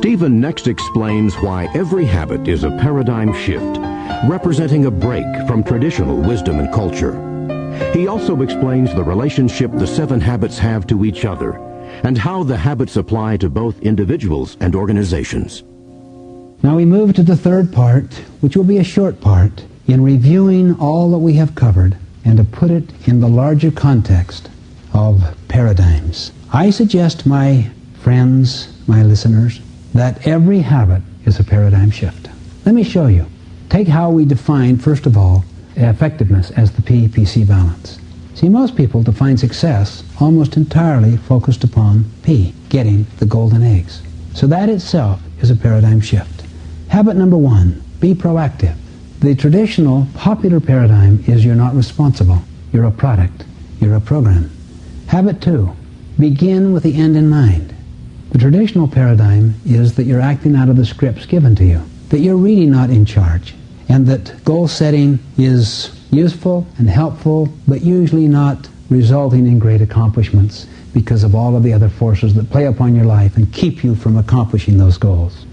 Stephen next explains why every habit is a paradigm shift, representing a break from traditional wisdom and culture. He also explains the relationship the 7 habits have to each other, and how the habits apply to both individuals and organizations. Now we move to the third part, which will be a short part, in reviewing all that we have covered and to put it in the larger context of paradigms. I suggest, my friends, my listeners, that every habit is a paradigm shift. Let me show you. Take how we define, first of all, effectiveness as the P-PC balance. See, most people define success almost entirely focused upon P, getting the golden eggs. So that itself is a paradigm shift. Habit number 1, be proactive. The traditional popular paradigm is you're not responsible. You're a product. You're a program. Habit 2, begin with the end in mind. The traditional paradigm is that you're acting out of the scripts given to you, that you're really not in charge, and that goal setting is useful and helpful, but usually not resulting in great accomplishments because of all of the other forces that play upon your life and keep you from accomplishing those goals.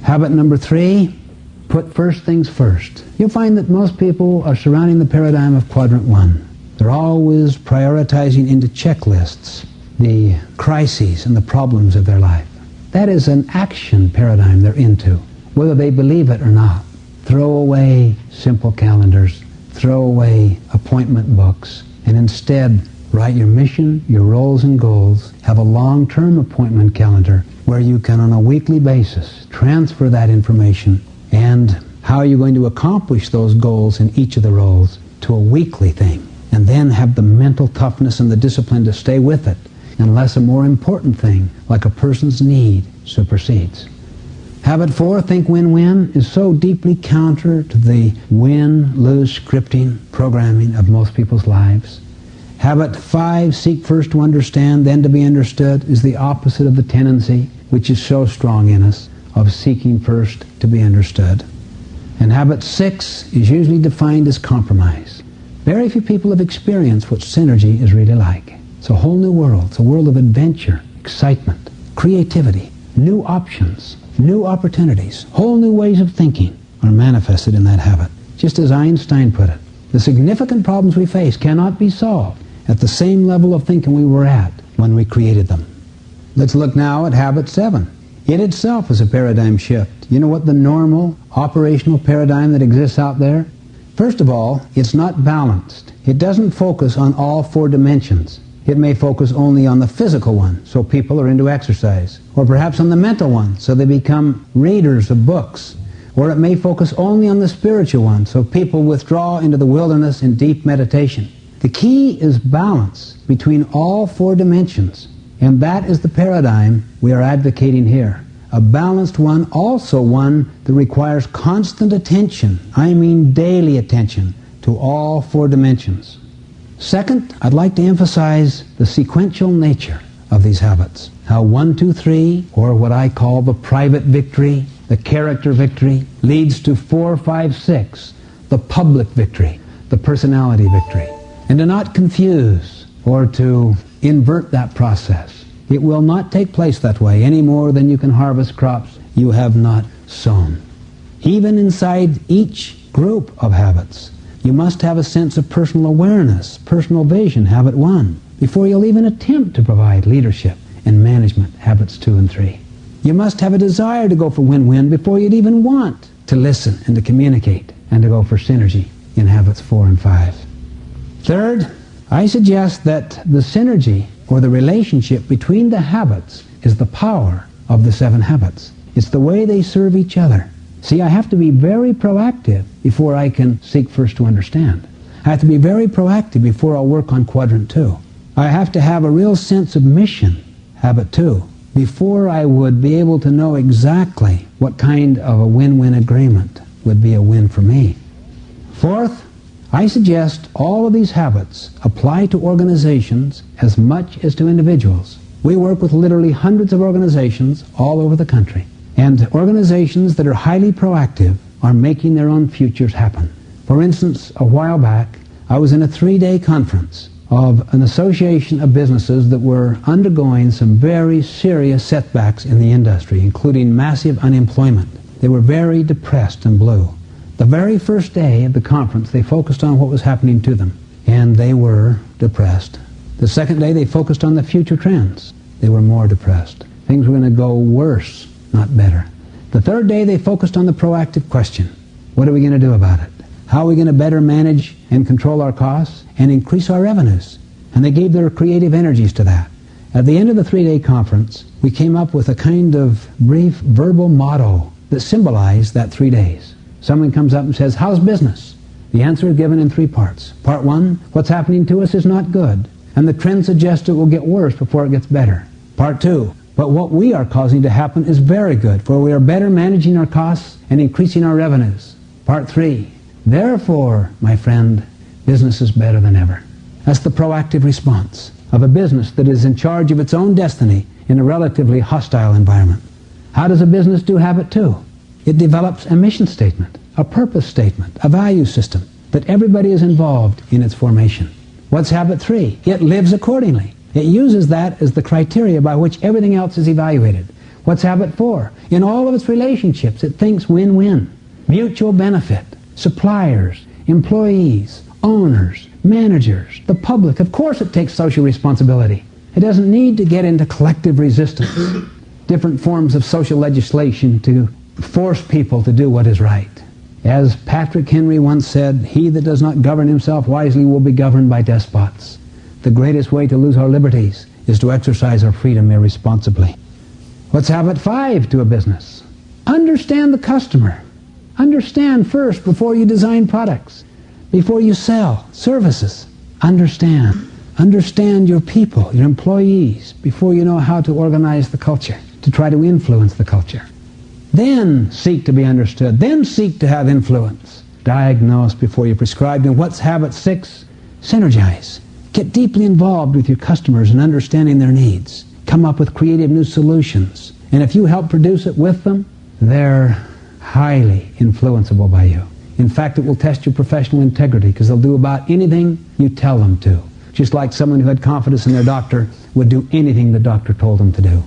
Habit number 3, put first things first. You'll find that most people are surrounding the paradigm of quadrant 1. They're always prioritizing into checklists the crises and the problems of their life. That is an action paradigm they're into, whether they believe it or not. Throw away simple calendars, throw away appointment books, and instead write your mission, your roles and goals, have a long-term appointment calendar where you can on a weekly basis transfer that information and how you're going to accomplish those goals in each of the roles to a weekly thing, and then have the mental toughness and the discipline to stay with it unless a more important thing like a person's need supersedes. Habit 4, think win-win, is so deeply counter to the win-lose scripting programming of most people's lives. Habit 5, seek first to understand, then to be understood, is the opposite of the tendency, which is so strong in us, of seeking first to be understood. And habit 6 is usually defined as compromise. Very few people have experienced what synergy is really like. It's a whole new world. It's a world of adventure, excitement, creativity, new options, new opportunities, whole new ways of thinking are manifested in that habit. Just as Einstein put it, the significant problems we face cannot be solved at the same level of thinking we were at when we created them. Let's look now at habit 7. It itself is a paradigm shift. You know what the normal operational paradigm that exists out there? First of all, it's not balanced. It doesn't focus on all 4 dimensions. It may focus only on the physical one, so people are into exercise, or perhaps on the mental one, so they become readers of books, or it may focus only on the spiritual one, so people withdraw into the wilderness in deep meditation. The key is balance between all 4 dimensions, and that is the paradigm we are advocating here. A balanced one, also one that requires constant attention, I mean daily attention, to all 4 dimensions. Second, I'd like to emphasize the sequential nature of these habits. How 1, 2, 3, or what I call the private victory, the character victory, leads to 4, 5, 6, the public victory, the personality victory. And to not confuse or to invert that process. It will not take place that way any more than you can harvest crops you have not sown. Even inside each group of habits, you must have a sense of personal awareness, personal vision, habit 1, before you'll even attempt to provide leadership and management, habits 2 and 3. You must have a desire to go for win-win before you'd even want to listen and to communicate and to go for synergy in habits 4 and 5. Third, I suggest that the synergy or the relationship between the habits is the power of the 7 habits. It's the way they serve each other. See, I have to be very proactive before I can seek first to understand. I have to be very proactive before I'll work on quadrant 2. I have to have a real sense of mission, habit 2, before I would be able to know exactly what kind of a win-win agreement would be a win for me. Fourth, I suggest all of these habits apply to organizations as much as to individuals. We work with literally hundreds of organizations all over the country. And organizations that are highly proactive are making their own futures happen. For instance, a while back, I was in a 3-day conference of an association of businesses that were undergoing some very serious setbacks in the industry, including massive unemployment. They were very depressed and blue. The very first day of the conference, they focused on what was happening to them, and they were depressed. The second day, they focused on the future trends. They were more depressed. Things were going to go worse, not better. The third day, they focused on the proactive question. What are we going to do about it? How are we going to better manage and control our costs and increase our revenues? And they gave their creative energies to that. At the end of the 3-day conference, we came up with a kind of brief verbal motto that symbolized that 3 days. Someone comes up and says, how's business? The answer is given in 3 parts. Part 1, what's happening to us is not good, and the trend suggests it will get worse before it gets better. Part 2, but what we are causing to happen is very good, for we are better managing our costs and increasing our revenues. Part 3, therefore, my friend, business is better than ever. That's the proactive response of a business that is in charge of its own destiny in a relatively hostile environment. How does a business do habit 2? It develops a mission statement, a purpose statement, a value system, that everybody is involved in its formation. What's habit 3? It lives accordingly. It uses that as the criteria by which everything else is evaluated. What's habit 4? In all of its relationships, it thinks win-win, mutual benefit, suppliers, employees, owners, managers, the public. Of course it takes social responsibility. It doesn't need to get into collective resistance, different forms of social legislation to force people to do what is right. As Patrick Henry once said, he that does not govern himself wisely will be governed by despots. The greatest way to lose our liberties is to exercise our freedom irresponsibly. What's habit 5 to a business? Understand the customer. Understand first before you design products, before you sell services. Understand. Understand your people, your employees, before you know how to organize the culture, to try to influence the culture. Then seek to be understood. Then seek to have influence. Diagnose before you prescribe. And what's habit 6? Synergize. Get deeply involved with your customers in understanding their needs. Come up with creative new solutions. And if you help produce it with them, they're highly influenceable by you. In fact, it will test your professional integrity because they'll do about anything you tell them to. Just like someone who had confidence in their doctor would do anything the doctor told them to do.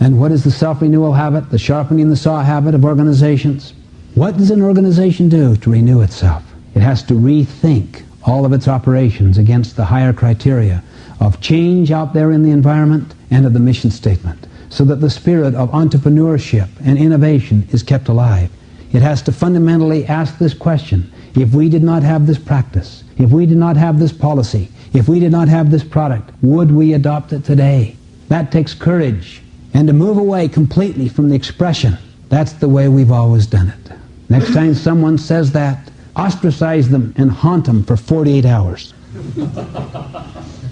And what is the self-renewal habit, the sharpening the saw habit of organizations? What does an organization do to renew itself? It has to rethink all of its operations against the higher criteria of change out there in the environment and of the mission statement, so that the spirit of entrepreneurship and innovation is kept alive. It has to fundamentally ask this question: if we did not have this practice, if we did not have this policy, if we did not have this product, would we adopt it today? That takes courage. And to move away completely from the expression, that's the way we've always done it. Next time someone says that, ostracize them and haunt them for 48 hours.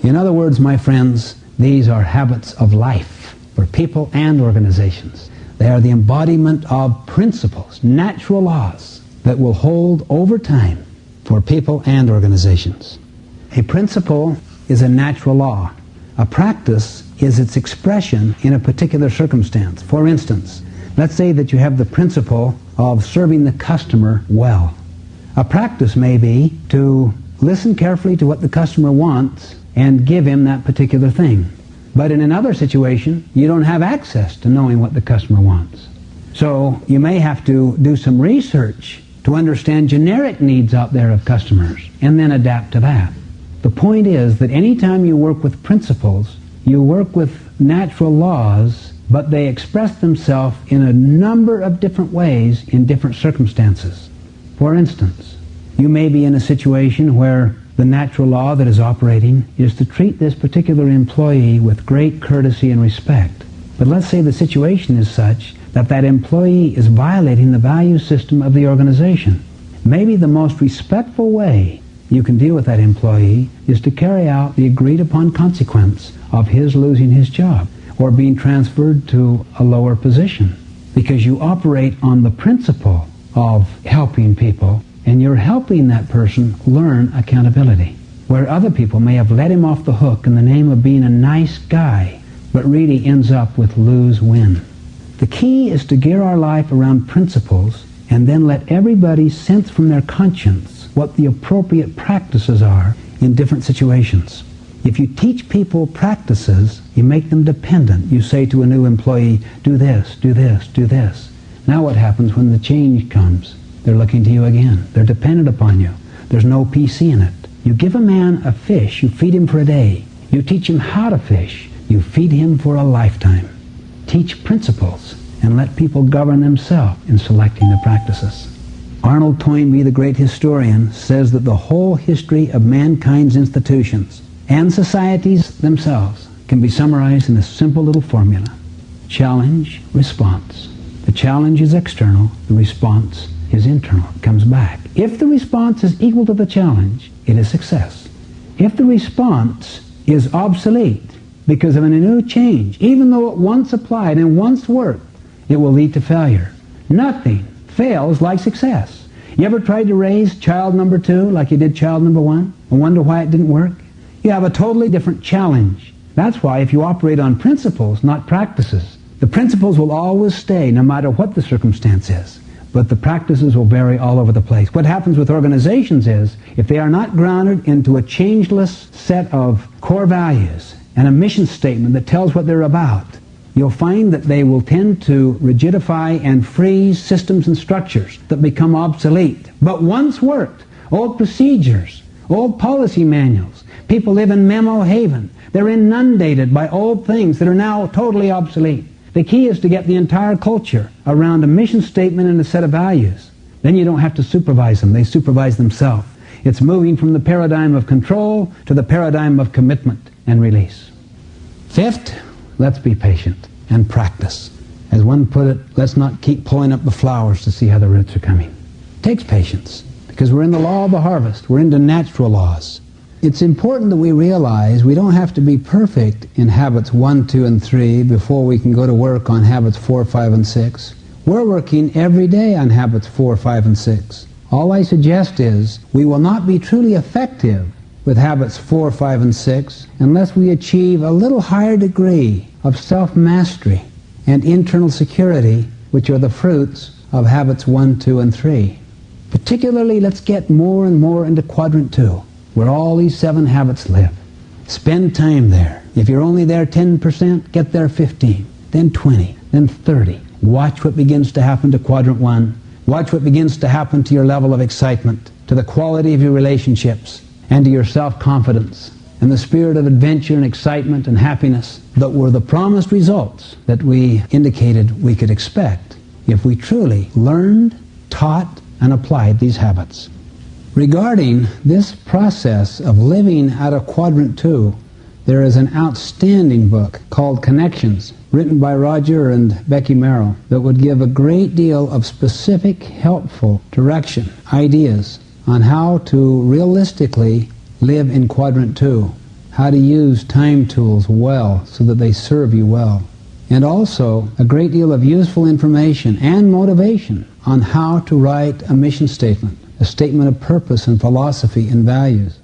In other words, my friends, these are habits of life for people and organizations. They are the embodiment of principles, natural laws, that will hold over time for people and organizations. A principle is a natural law. A practice is its expression in a particular circumstance. For instance, let's say that you have the principle of serving the customer well. A practice may be to listen carefully to what the customer wants and give him that particular thing. But in another situation, you don't have access to knowing what the customer wants. So you may have to do some research to understand generic needs out there of customers and then adapt to that. The point is that anytime you work with principles, you work with natural laws, but they express themselves in a number of different ways in different circumstances. For instance, you may be in a situation where the natural law that is operating is to treat this particular employee with great courtesy and respect. But let's say the situation is such that that employee is violating the value system of the organization. Maybe the most respectful way you can deal with that employee is to carry out the agreed upon consequence of his losing his job or being transferred to a lower position, because you operate on the principle of helping people, and you're helping that person learn accountability, where other people may have let him off the hook in the name of being a nice guy, but really ends up with lose-win. The key is to gear our life around principles and then let everybody sense from their conscience what the appropriate practices are in different situations. If you teach people practices, you make them dependent. You say to a new employee, do this, do this, do this. Now what happens when the change comes? They're looking to you again. They're dependent upon you. There's no PC in it. You give a man a fish, you feed him for a day. You teach him how to fish, you feed him for a lifetime. Teach principles and let people govern themselves in selecting the practices. Arnold Toynbee, the great historian, says that the whole history of mankind's institutions and societies themselves can be summarized in a simple little formula. Challenge, response. The challenge is external, the response is internal. It comes back. If the response is equal to the challenge, it is success. If the response is obsolete because of a new change, even though it once applied and once worked, it will lead to failure. Nothing fails like success. You ever tried to raise child number 2 like you did child number 1 and wonder why it didn't work? You have a totally different challenge. That's why if you operate on principles, not practices, the principles will always stay no matter what the circumstance is. But the practices will vary all over the place. What happens with organizations is, if they are not grounded into a changeless set of core values and a mission statement that tells what they're about, you'll find that they will tend to rigidify and freeze systems and structures that become obsolete. But once worked, old procedures, old policy manuals, people live in memo haven. They're inundated by old things that are now totally obsolete. The key is to get the entire culture around a mission statement and a set of values. Then you don't have to supervise them. They supervise themselves. It's moving from the paradigm of control to the paradigm of commitment and release. Fifth, let's be patient and practice. As one put it, let's not keep pulling up the flowers to see how the roots are coming. It takes patience because we're in the law of the harvest. We're into natural laws. It's important that we realize we don't have to be perfect in habits 1, 2, and 3 before we can go to work on habits 4, 5, and 6. We're working every day on habits 4, 5, and 6. All I suggest is we will not be truly effective with habits 4, 5, and 6 unless we achieve a little higher degree of self-mastery and internal security, which are the fruits of habits 1, 2, and 3. Particularly, let's get more and more into quadrant 2. Where all these 7 habits live. Spend time there. If you're only there 10%, get there 15, then 20, then 30. Watch what begins to happen to quadrant 1. Watch what begins to happen to your level of excitement, to the quality of your relationships, and to your self-confidence, and the spirit of adventure and excitement and happiness that were the promised results that we indicated we could expect if we truly learned, taught, and applied these habits. Regarding this process of living out of quadrant 2, there is an outstanding book called Connections, written by Roger and Becky Merrill, that would give a great deal of specific, helpful direction, ideas on how to realistically live in quadrant 2, how to use time tools well so that they serve you well, and also a great deal of useful information and motivation on how to write a mission statement, a statement of purpose and philosophy and values.